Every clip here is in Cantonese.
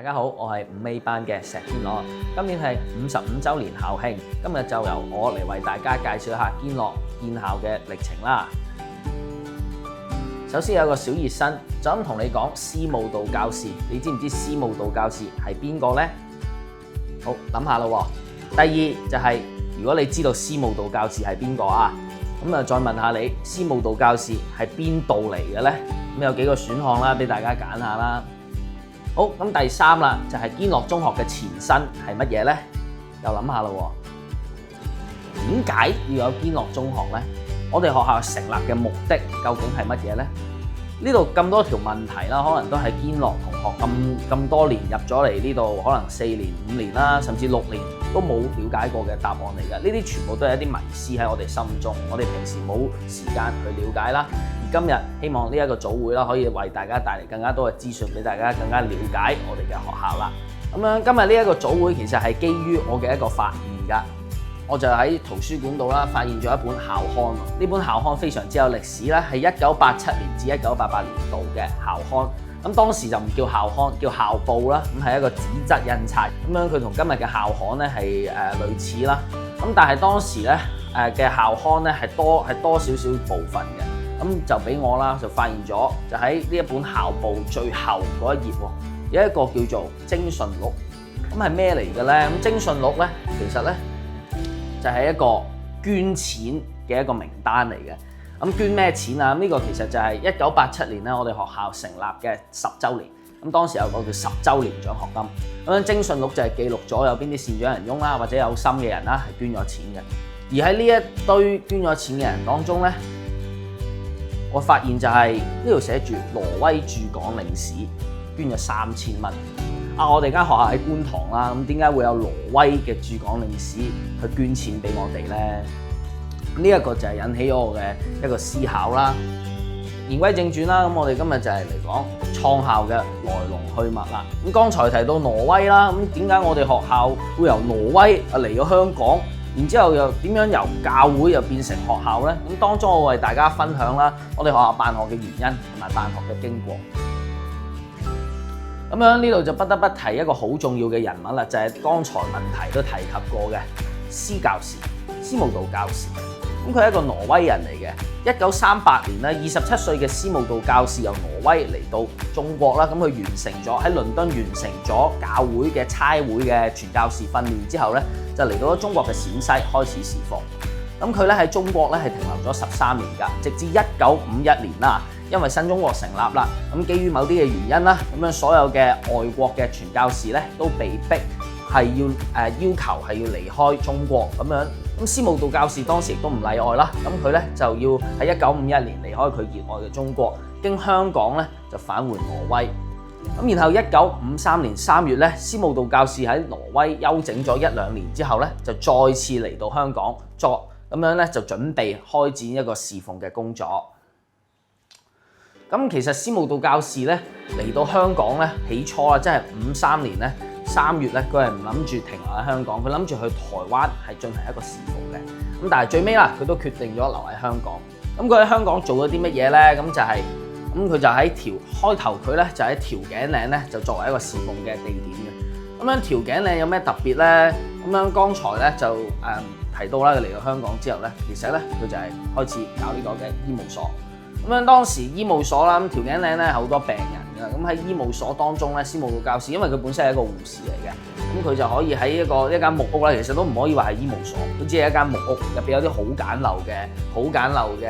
大家好，我係5A 班嘅石堅樂，今年係55週年校慶，今日就由我嚟為大家介紹一下堅樂建校嘅歷程啦。首先有個小熱身，就咁同你講司務道教士，你知唔知司務道教士係邊個呢？好，諗下咯。第二就係如果你知道司務道教士係邊個啊，咁啊再問下你司務道教士係邊度嚟嘅呢？咁有幾個選項啦，俾大家揀下啦。好，咁第三啦，就係堅樂中學嘅前身係乜嘢呢？又諗下咯。點解要有堅樂中學呢？我哋學校成立嘅目的究竟係乜嘢呢？呢度咁多條問題啦，可能都係堅樂同學咁多年入咗嚟呢度，可能4年、5年啦，甚至6年都冇了解過嘅答案嚟嘅。呢啲全部都係一啲迷思喺我哋心中，我哋平時冇時間去了解啦。而今日希望呢一個早會啦，可以為大家帶嚟更加多嘅資訊，俾大家更加了解我哋嘅學校啦。咁樣今日呢一個早會其實係基於我嘅一個發現㗎。我就喺圖書館度啦，發現咗一本校刊。呢本校刊非常之有歷史啦，係1987年至1988年度嘅校刊。咁當時就唔叫校刊，叫校報啦。咁係一個紙質印刷，咁樣佢同今日嘅校刊咧係類似啦。咁但係當時咧嘅校刊咧係多少少部分嘅。咁就俾我啦，就發現咗就喺呢一本校報最後嗰一頁有一個叫做徵信錄。咁係咩嚟嘅咧？咁徵信錄咧其實咧就係一個捐錢嘅一個名單嚟嘅。咁捐咩錢啊？呢個其實就係1987年咧，我哋學校成立嘅10週年。咁當時有個叫10週年獎學金。咁樣徵信錄就係記錄咗有邊啲善長仁翁啦，或者有心嘅人啦，係捐咗錢嘅。而喺呢一堆捐咗錢嘅人當中咧，我發現就係呢度寫住挪威駐港領事捐咗3000蚊。我哋間學校喺觀塘啦，咁點解會有挪威嘅駐港領事去捐錢俾我哋呢？呢一個就係引起咗我嘅一個思考啦。言歸正傳啦，咁我哋今日就係嚟講創校嘅來龍去脈啦。咁剛才提到挪威啦，咁點解我哋學校會由挪威嚟咗香港，然之後又點樣由教會又變成學校呢？咁當中我為大家分享啦，我哋學校辦學嘅原因同埋辦學嘅經過。咁樣呢度就不得不提一個好重要嘅人物啦，就係剛才問題都提及過嘅司教士，司務道教士。咁佢係一個挪威人嚟嘅。1938年咧，27歲嘅司務道教士由挪威嚟到中國啦。咁佢完成咗喺倫敦完成咗教會嘅差會嘅傳教士訓練之後咧，就嚟到咗中國嘅陝西開始侍奉。咁佢咧喺中國咧係停留咗13年㗎，直至1951年啦。因為新中國成立啦，咁基於某啲嘅原因啦，咁樣所有嘅外國嘅傳教士咧都被逼係要求係要離開中國咁樣。咁司務道教士當時亦都唔例外啦。咁佢咧就要喺1951年離開佢熱愛嘅中國，經香港咧就返回挪威。咁然後1953年3月咧，司務道教士喺挪威休整咗1-2年之後咧，就再次嚟到香港作咁樣咧就準備開展一個侍奉嘅工作。咁其實司務道教士咧嚟到香港咧，起初啊，即係53年咧3月咧，佢係唔諗住停留喺香港，佢諗住去台灣係進行一個侍奉嘅。咁但係最尾啦，佢都決定咗留喺香港。咁佢喺香港做咗啲乜嘢咧？咁就係佢就喺開頭佢咧就喺調景嶺咧就作為一個侍奉嘅地點嘅。咁樣調景嶺有咩特別咧？咁樣剛才咧就提到啦，佢嚟到香港之後咧，其實咧佢就係開始搞呢個嘅醫務所。咁樣當時醫務所啦，咁調景嶺咧好多病人㗎，咁喺醫務所當中咧，司務道教士因為佢本身係一個護士嚟嘅，咁佢就可以喺一間木屋啦，其實都唔可以話係醫務所，佢只係一間木屋，入邊有啲好簡陋嘅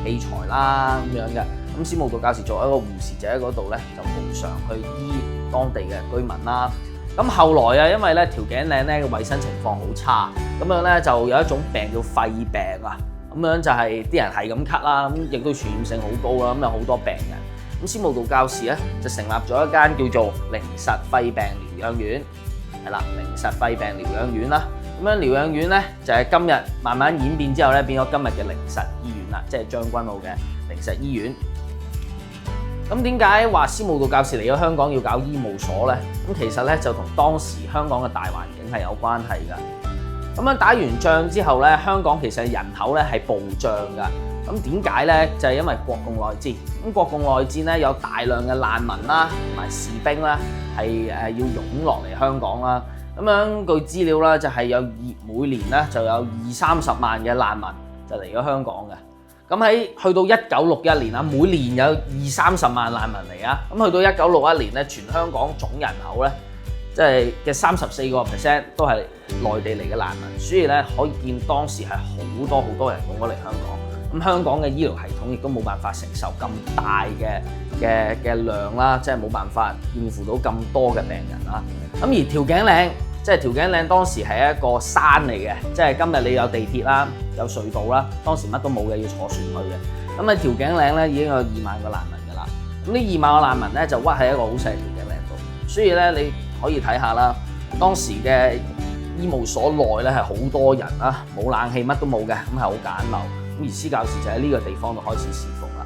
器材啦咁樣嘅。咁司務道教士作為一個護士就喺嗰度咧，就無償去醫當地嘅居民啦。咁後來啊，因為咧調景嶺咧嘅衞生情況好差，咁樣咧就有一種病叫肺病啊。咁樣就係啲人係咁咳啦，咁亦都傳染性好高啦，咁有好多病人。咁司務道教士咧就成立咗一間叫做靈實肺病療養院，係啦，靈實肺病療養院啦。咁樣療養院咧就係今日慢慢演變之後咧，變咗今日嘅靈實醫院啦，即係將軍澳嘅靈實醫院。咁點解話司務道教士嚟咗香港要搞醫務所咧？咁其實咧就同當時香港嘅大環境係有關係㗎。咁樣打完仗之後咧，香港其實人口咧係暴漲㗎。咁點解咧？就係因為國共內戰。咁國共內戰咧有大量嘅難民啦，同埋士兵啦，係要湧落嚟香港啦。咁樣據資料啦，就係有每年咧就有20-30萬嘅難民就嚟咗香港嘅。咁喺去到1961年啦，每年有20-30萬難民嚟啊。咁去到1961年咧，全香港總人口咧，即係嘅34% 都係內地嚟嘅難民，所以咧可以見當時係好多人湧咗嚟香港。咁香港嘅醫療系統亦都冇辦法承受咁大嘅量啦，即係冇辦法應付到咁多嘅病人啦。咁而調景嶺，即係調景嶺當時係一個山嚟嘅，即係今日你有地鐵啦，有隧道啦，當時乜都冇嘅，要坐船去嘅。咁喺調景嶺咧已經有2萬個難民㗎啦。咁呢2萬個難民咧就屈喺一個好細嘅調景嶺度，所以咧你可以睇下啦，當時嘅醫務所內咧係好多人啦，冇冷氣乜都冇嘅，咁係好簡陋。咁而施教士就喺呢個地方度開始侍奉啦。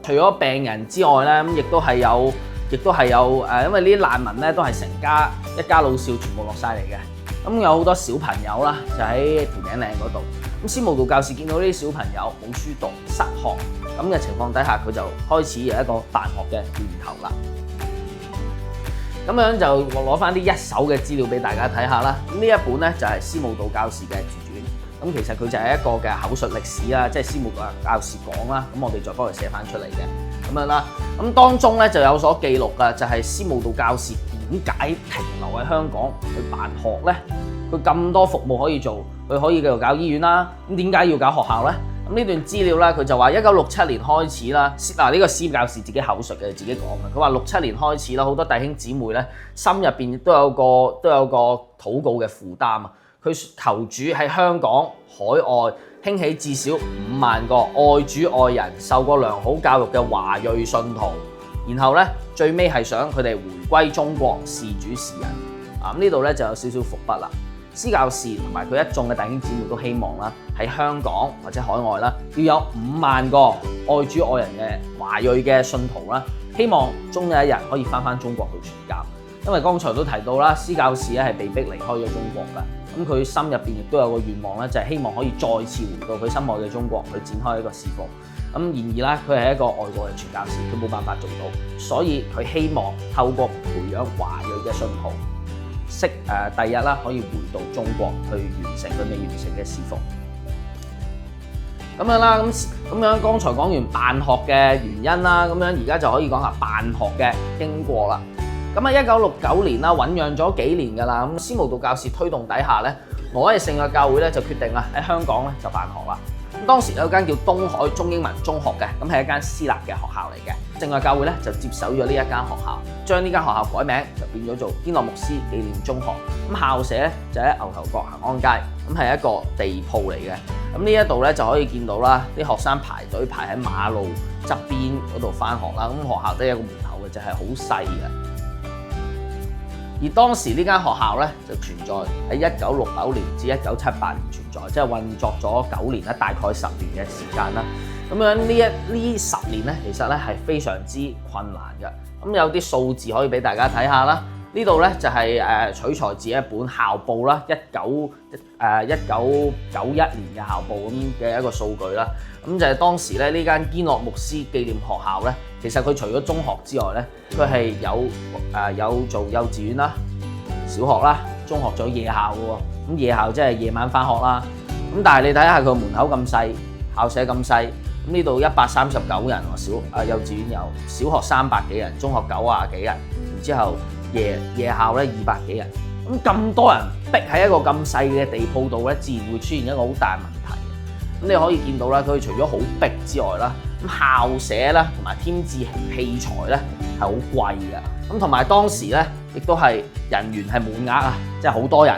除咗病人之外咧，咁亦都係有因為呢啲難民咧都係成家一家老少全部落晒嚟嘅。咁有好多小朋友啦，就喺調景嶺嗰度。咁司務道教士見到呢啲小朋友冇書讀、失學咁嘅情況底下，佢就開始有一個辦學嘅念頭啦。咁樣就攞翻啲一手嘅資料俾大家睇下啦。咁呢一本咧就係司務道教士嘅自傳。咁其實佢就係一個嘅口述歷史啦，即係司務道教士講啦。咁我哋再幫佢寫翻出嚟嘅咁樣啦。咁當中咧就有所記錄嘅，就係司務道教士點解停留喺香港去辦學咧？佢咁多服務可以做，佢可以繼續搞醫院啦。咁點解要搞學校咧？咁呢段資料咧，佢就話1967年開始啦。嗱，呢個司教士自己口述嘅，自己講嘅。佢話67年開始啦，好多弟兄姊妹咧心入邊都有個禱告嘅負擔啊。佢求主喺香港、海外興起至少5萬個愛主愛人、受過良好教育嘅華裔信徒，然後咧最尾係想佢哋回歸中國，事主事人。咁呢度咧就有少少伏筆啦。司教士同埋佢一眾嘅弟兄姊妹都希望啦，喺香港或者海外啦，要有5萬個愛主愛人嘅華裔嘅信徒啦，希望終有一日可以翻中國去傳教。因為剛才都提到啦，司教士咧係被逼離開咗中國㗎。咁佢心入邊亦都有個願望咧，就係希望可以再次回到佢心愛嘅中國去展開一個侍奉。咁然而啦，佢係一個外國嘅傳教士，佢冇辦法做到，所以佢希望透過培養華裔嘅信徒，第日啦可以回到中國去完成佢未完成嘅侍奉。咁樣啦，咁樣剛才講完辦學嘅原因啦，咁樣而家就可以講下辦學嘅經過啦。咁喺1969年啦，醞釀咗幾年㗎啦。咁司務道教士推動底下咧，挪威聖約教會咧就決定啦喺香港咧就辦學啦。咁當時有間叫東海中英文中學嘅，咁係一間私立嘅學校嚟嘅。聖約教會咧就接手咗呢一間學校，將呢間學校改名就變咗做堅樂牧師紀念中學。咁校舍咧就喺牛頭角恆安街，咁係一個地鋪嚟嘅。咁呢一度咧就可以見到啦，啲學生排隊排喺馬路側邊嗰度返學啦。咁學校得一個門口嘅，就係好細嘅。而當時呢間學校咧就存在喺1969年至1978年存在，即係運作咗9年啦，大概10年嘅時間啦。咁樣呢10年咧，其實咧係非常之困難嘅。咁有啲數字可以俾大家睇下啦。呢度咧就係取材自一本校報啦，1991年嘅校報咁嘅一個數據啦。咁就係當時咧呢間堅樂牧師紀念學校咧，其實佢除咗中學之外咧，佢係有做幼稚園啦、小學啦、中學仲有夜校嘅喎。咁夜校即係夜晚返學啦。咁但係你睇下佢門口咁細，校舍咁細。咁呢度139人喎，幼稚園有，小學300幾人，中學90幾人，然之後夜校咧200幾人。咁多人逼喺一個咁細嘅地鋪度咧，自然會出現一個好大問題。咁你可以見到啦，佢除咗好逼之外啦，咁校舍啦同埋添置器材咧係好貴嘅。咁同埋當時咧亦都係人員係滿額啊，即係好多人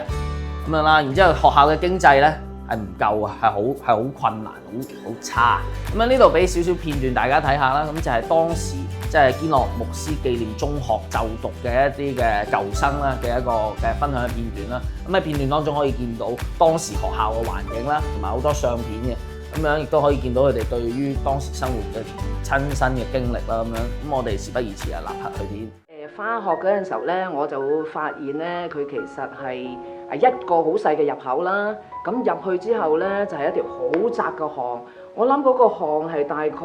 咁樣啦。然之後學校嘅經濟咧係唔夠啊，係好困難，好差。咁呢度俾少少片段大家睇下啦。咁就係當時即係堅樂牧師紀念中學就讀嘅一啲嘅舊生啦嘅一個嘅分享嘅片段啦。咁喺片段當中可以見到當時學校嘅環境啦，同埋好多相片嘅。咁樣亦都可以見到佢哋對於當時生活嘅親身嘅經歷啦。咁樣咁我哋事不宜遲啊，立刻去片。返學嗰陣時候咧，我就會發現咧，佢其實係係一個好細嘅入口啦。咁入去之後咧，就係一條好窄嘅巷。我諗嗰個巷係大概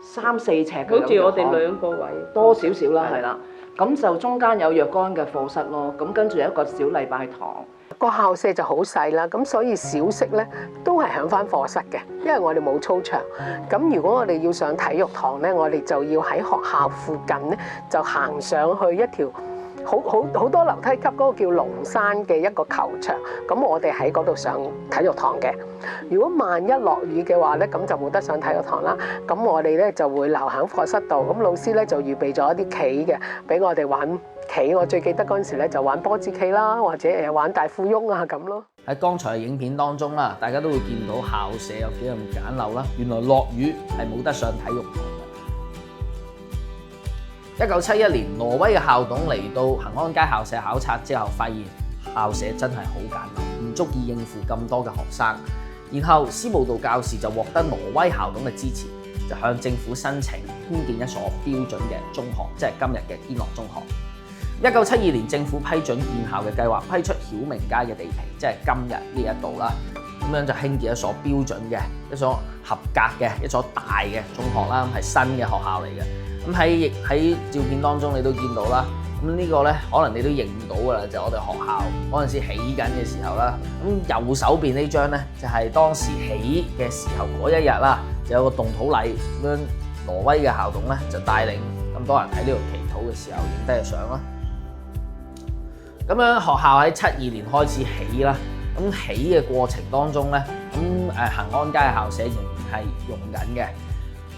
3、4尺嘅，好似我哋兩個位多少少啦，係啦。咁就中間有若干嘅課室咯。咁跟住有一個小禮拜堂。個校舍就好細啦，咁所以小息咧都係響翻課室嘅，因為我哋冇操場。咁如果我哋要上體育堂咧，我哋就要喺學校附近咧就行上去一條好多樓梯級嗰個叫龍山嘅一個球場。咁我哋喺嗰度上體育堂嘅。如果萬一落雨嘅話咧，咁就冇得上體育堂啦。咁我哋咧就會留喺課室度。咁老師咧就預備咗一啲棋嘅，俾我哋玩。棋我最記得嗰陣時咧就玩波子棋啦，或者玩大富翁啊咁咯。喺剛才嘅影片當中啦，大家都會見到校舍有幾咁簡陋啦。原來落雨係冇得上體育堂嘅。1971年，挪威嘅校董嚟到恆安街校舍考察之後，發現校舍真係好簡陋，唔足以應付咁多嘅學生。然後司務道教士就獲得挪威校董嘅支持，就向政府申請興建一所標準嘅中學，即係今日嘅堅樂中學。1972年，政府批准建校嘅計劃，批出曉明街嘅地皮，即係今日呢一度啦。咁樣就興建一所標準嘅、一所合格嘅、一所大嘅中學啦，係新嘅學校嚟嘅。咁喺照片當中你都見到啦。咁呢個咧，可能你都認到㗎啦，就係我哋學校嗰陣時起緊嘅時候啦。咁右手邊呢張咧，就係當時起嘅時候嗰一日啦，就有個動土禮咁樣。挪威嘅校董咧就帶領咁多人喺呢度祈禱嘅時候影低個相啦。咁樣學校喺72年開始起啦，咁起嘅過程當中咧，咁恆安街嘅校舍仍然係用緊嘅。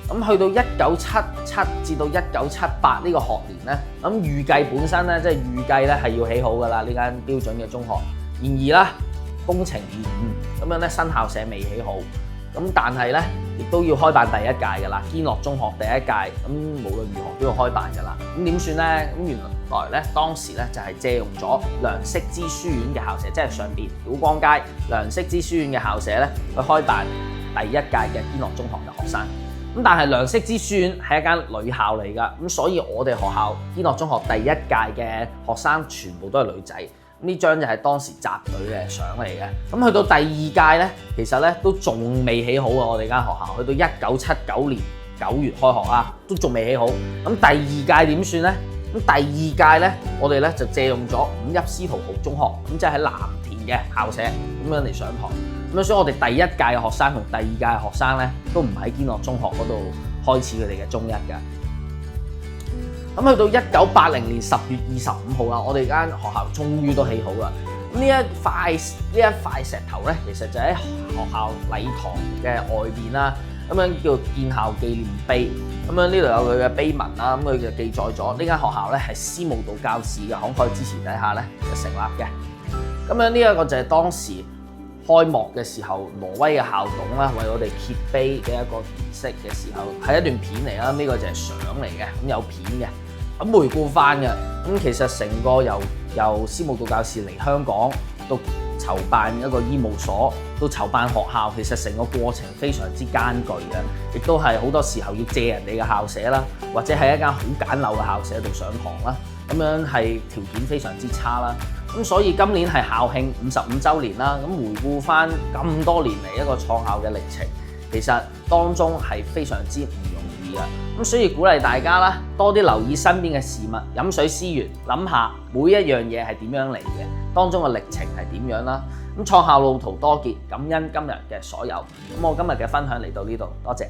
咁去到1977至到1978呢個學年咧，咁預計本身咧，即係預計咧係要起好㗎啦，呢間標準嘅中學。然而啦，工程延誤，咁樣咧新校舍未起好。咁但係咧，亦都要開辦第一屆㗎啦，堅樂中學第一屆，咁無論如何都要開辦㗎啦。咁點算咧？咁原來咧當時咧就係借用咗梁釋之書院嘅校舍，即係上邊曉光街梁釋之書院嘅校舍咧，去開辦第一屆嘅堅樂中學嘅學生。咁但係梁釋之書院係一間女校嚟㗎，咁所以我哋學校堅樂中學第一屆嘅學生全部都係女仔。呢張就係當時集隊嘅相嚟嘅。咁去到第二屆咧，其實咧都仲未起好啊！我哋間學校去到1979年9月開學啦，都仲未起好。咁第二屆點算咧？咁第二屆咧，我哋咧就借用咗五邑司徒豪中學，咁即係喺藍田嘅校舍咁樣嚟上堂。咁所以我哋第一屆嘅學生同第二屆嘅學生咧，都唔喺堅樂中學嗰度開始佢哋嘅中一㗎。咁去到1980年10月25號啦，我哋間學校終於都起好啦。咁呢一塊石頭咧，其實就喺學校禮堂嘅外邊啦，咁樣叫建校紀念碑。咁樣呢度有佢嘅碑文啦，咁佢就記載咗呢間學校咧係司務道教士嘅慷慨支持底下咧就成立嘅。咁樣呢一個就係當時開幕嘅時候，挪威嘅校董啦為我哋揭碑嘅一個儀式嘅時候，係一段片嚟啦。呢個就係相嚟嘅，咁有片嘅。咁回顧翻嘅，咁其實成個由司務道教士嚟香港到籌辦一個醫務所，到籌辦學校，其實成個過程非常之艱巨嘅，亦都係好多時候要借人哋嘅校舍啦，或者喺一間好簡陋嘅校舍度上堂啦，咁樣係條件非常之差啦。咁所以今年係校慶55週年啦，咁回顧翻咁多年嚟一個創校嘅歷程，其實當中係非常之唔容易嘅。咁所以鼓勵大家啦，多啲留意身邊嘅事物，飲水思源，諗下每一樣嘢係點樣嚟嘅，當中嘅歷程係點樣啦。咁創校路途多劫，感恩今日嘅所有。咁我今日嘅分享嚟到呢度，多謝。